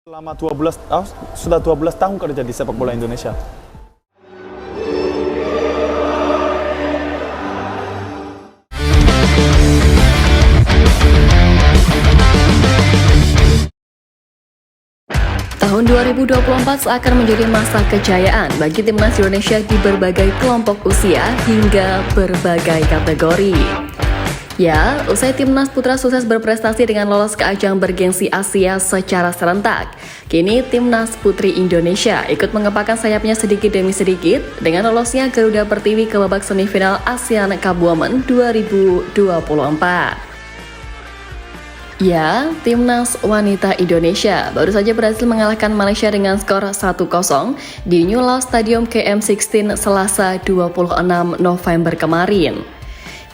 Selama 12 tahun, sudah 12 tahun kerja di sepak bola Indonesia. Tahun 2024 seakan menjadi masa kejayaan bagi timnas Indonesia di berbagai kelompok usia hingga berbagai kategori. Ya, usai timnas putra sukses berprestasi dengan lolos ke ajang bergengsi Asia secara serentak, kini timnas putri Indonesia ikut mengepakkan sayapnya sedikit demi sedikit dengan lolosnya Garuda Pertiwi ke babak semifinal ASEAN Cup Women 2024. Ya, timnas wanita Indonesia baru saja berhasil mengalahkan Malaysia dengan skor 1-0 di New Laos Stadium KM16 Selasa 26 November kemarin.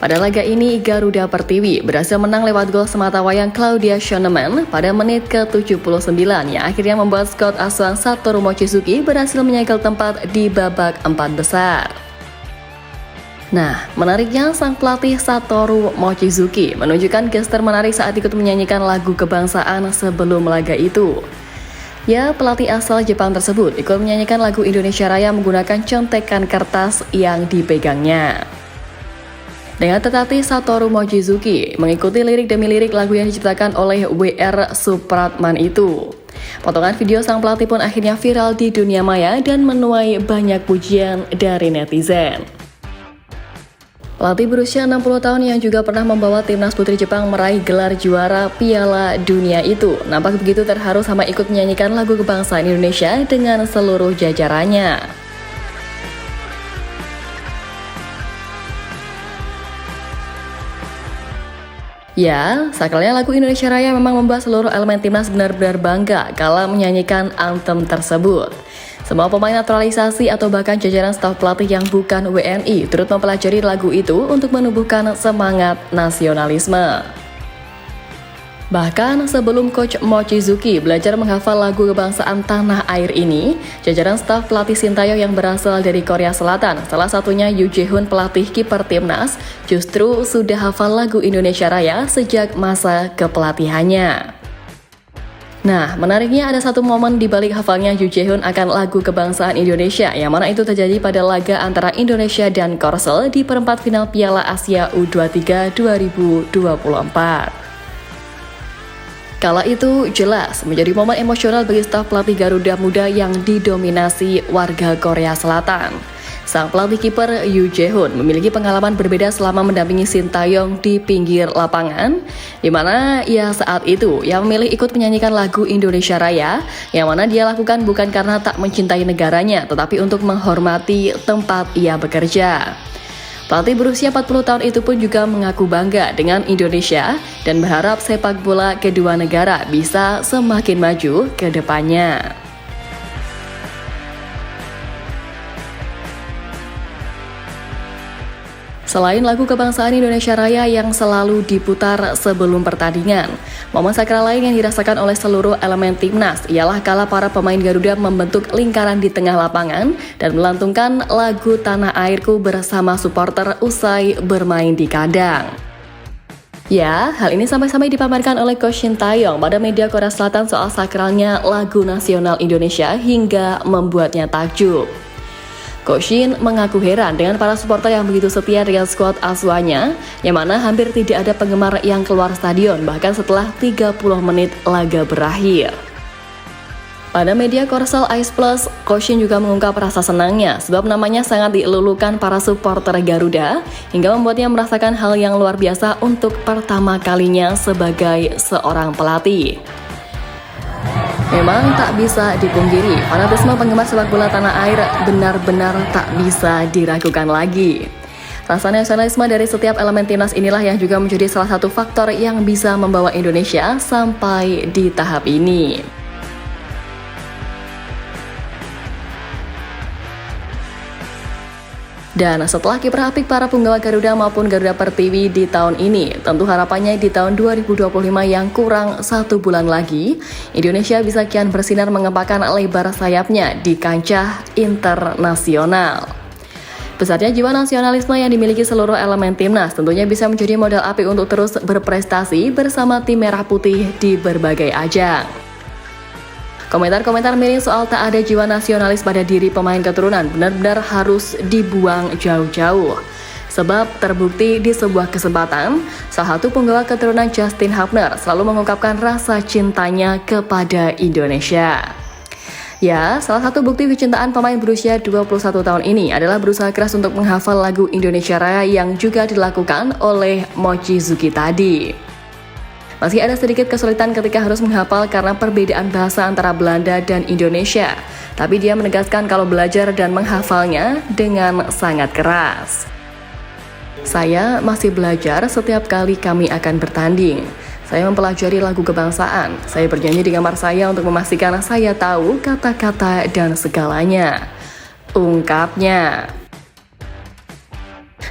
Pada laga ini, Garuda Pertiwi berhasil menang lewat gol sematawayang Claudia Schoenemann pada menit ke-79 yang akhirnya membuat skuad asuhan Satoru Mochizuki berhasil menyegel tempat di babak 4 besar. Nah, menariknya sang pelatih Satoru Mochizuki menunjukkan gestur menarik saat ikut menyanyikan lagu kebangsaan sebelum laga itu. Ya, pelatih asal Jepang tersebut ikut menyanyikan lagu Indonesia Raya menggunakan contekan kertas yang dipegangnya. Dengan tertatih, Satoru Mochizuki mengikuti lirik demi lirik lagu yang diciptakan oleh W.R. Supratman itu. Potongan video sang pelatih pun akhirnya viral di dunia maya dan menuai banyak pujian dari netizen. Pelatih berusia 60 tahun yang juga pernah membawa timnas putri Jepang meraih gelar juara Piala Dunia itu nampak begitu terharu sama ikut menyanyikan lagu kebangsaan Indonesia dengan seluruh jajarannya. Ya, sakralnya lagu Indonesia Raya memang membuat seluruh elemen timnas benar-benar bangga kala menyanyikan anthem tersebut. Semua pemain naturalisasi atau bahkan jajaran staf pelatih yang bukan WNI turut mempelajari lagu itu untuk menumbuhkan semangat nasionalisme. Bahkan sebelum Coach Mochizuki belajar menghafal lagu kebangsaan tanah air ini, jajaran staf pelatih Sintayong yang berasal dari Korea Selatan, salah satunya Yoo Jae-hoon pelatih kiper timnas, justru sudah hafal lagu Indonesia Raya sejak masa kepelatihannya. Nah, menariknya ada satu momen di balik hafalnya Yoo Jae-hoon akan lagu kebangsaan Indonesia, yang mana itu terjadi pada laga antara Indonesia dan Korsel di perempat final Piala Asia U23 2024. Kala itu jelas menjadi momen emosional bagi staf pelatih Garuda Muda yang didominasi warga Korea Selatan. Sang pelatih kiper Yoo Jae-hoon memiliki pengalaman berbeda selama mendampingi Sintayong di pinggir lapangan, di mana ia saat itu yang memilih ikut menyanyikan lagu Indonesia Raya, yang mana dia lakukan bukan karena tak mencintai negaranya, tetapi untuk menghormati tempat ia bekerja. Pelatih berusia 40 tahun itu pun juga mengaku bangga dengan Indonesia dan berharap sepak bola kedua negara bisa semakin maju ke depannya. Selain lagu kebangsaan Indonesia Raya yang selalu diputar sebelum pertandingan, momen sakral lain yang dirasakan oleh seluruh elemen timnas ialah kala para pemain Garuda membentuk lingkaran di tengah lapangan dan melantungkan lagu Tanah Airku bersama supporter usai bermain di kandang. Ya, hal ini sampai-sampai dipamerkan oleh Coach Sintayong pada media Korea Selatan soal sakralnya lagu nasional Indonesia hingga membuatnya takjub. Coach Shin mengaku heran dengan para supporter yang begitu setia dengan skuad asuhannya, yang mana hampir tidak ada penggemar yang keluar stadion bahkan setelah 30 menit laga berakhir. Pada media Korsel Ice Plus, Coach Shin juga mengungkap rasa senangnya sebab namanya sangat dielulukan para supporter Garuda hingga membuatnya merasakan hal yang luar biasa untuk pertama kalinya sebagai seorang pelatih. Memang tak bisa dipungkiri, fanatisme penggemar sepak bola tanah air benar-benar tak bisa diragukan lagi. Rasa nasionalisme dari setiap elemen timnas inilah yang juga menjadi salah satu faktor yang bisa membawa Indonesia sampai di tahap ini. Dan setelah kiprah apik para punggawa Garuda maupun Garuda Pertiwi di tahun ini, tentu harapannya di tahun 2025 yang kurang 1 bulan lagi, Indonesia bisa kian bersinar mengembangkan lebar sayapnya di kancah internasional. Besarnya jiwa nasionalisme yang dimiliki seluruh elemen timnas tentunya bisa menjadi modal apik untuk terus berprestasi bersama tim merah putih di berbagai ajang. Komentar-komentar miring soal tak ada jiwa nasionalis pada diri pemain keturunan benar-benar harus dibuang jauh-jauh. Sebab terbukti di sebuah kesempatan, salah satu penggawa keturunan Justin Hubner selalu mengungkapkan rasa cintanya kepada Indonesia. Ya, salah satu bukti kecintaan pemain berusia 21 tahun ini adalah berusaha keras untuk menghafal lagu Indonesia Raya yang juga dilakukan oleh Mochizuki tadi. Masih ada sedikit kesulitan ketika harus menghafal karena perbedaan bahasa antara Belanda dan Indonesia. Tapi dia menegaskan kalau belajar dan menghafalnya dengan sangat keras. Saya masih belajar setiap kali kami akan bertanding. Saya mempelajari lagu kebangsaan. Saya berjanji di kamar saya untuk memastikan saya tahu kata-kata dan segalanya, ungkapnya.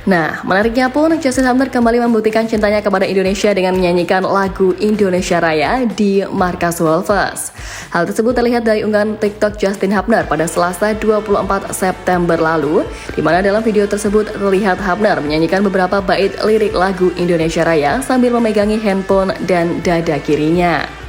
Nah, menariknya pun, Justin Hubner kembali membuktikan cintanya kepada Indonesia dengan menyanyikan lagu Indonesia Raya di markas Wolves. Hal tersebut terlihat dari unggahan TikTok Justin Hubner pada Selasa 24 September lalu, di mana dalam video tersebut terlihat Hubner menyanyikan beberapa bait lirik lagu Indonesia Raya sambil memegangi handphone dan dada kirinya.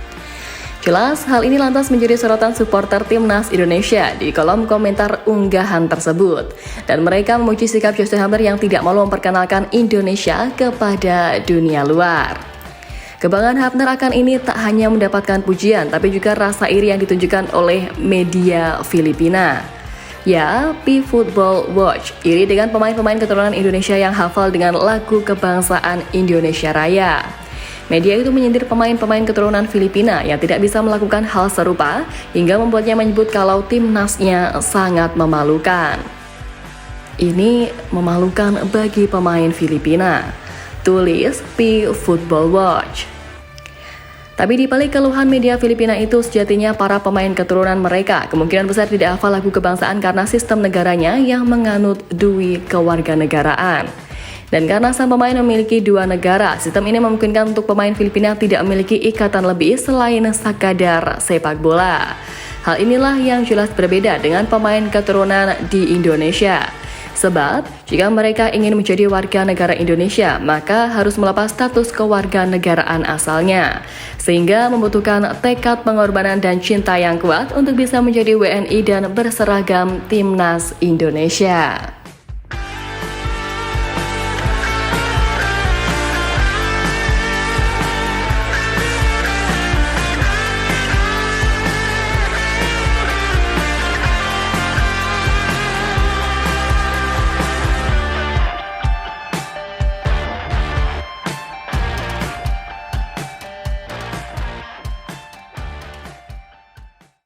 Jelas, hal ini lantas menjadi sorotan supporter timnas Indonesia di kolom komentar unggahan tersebut. Dan mereka memuji sikap Justin Hubner yang tidak malu memperkenalkan Indonesia kepada dunia luar. Kebanggaan Hubner akan ini tak hanya mendapatkan pujian, tapi juga rasa iri yang ditunjukkan oleh media Filipina. Ya, P-Football Watch iri dengan pemain-pemain keturunan Indonesia yang hafal dengan lagu kebangsaan Indonesia Raya. Media itu menyindir pemain-pemain keturunan Filipina yang tidak bisa melakukan hal serupa hingga membuatnya menyebut kalau timnasnya sangat memalukan. Ini memalukan bagi pemain Filipina, tulis P-Football Watch. Tapi di balik keluhan media Filipina itu, sejatinya para pemain keturunan mereka kemungkinan besar tidak hafal lagu kebangsaan karena sistem negaranya yang menganut dui kewarganegaraan. Dan karena sang pemain memiliki dua negara, sistem ini memungkinkan untuk pemain Filipina tidak memiliki ikatan lebih selain sekadar sepak bola. Hal inilah yang jelas berbeda dengan pemain keturunan di Indonesia. Sebab, jika mereka ingin menjadi warga negara Indonesia, maka harus melepas status kewarganegaraan asalnya. Sehingga membutuhkan tekad pengorbanan dan cinta yang kuat untuk bisa menjadi WNI dan berseragam timnas Indonesia.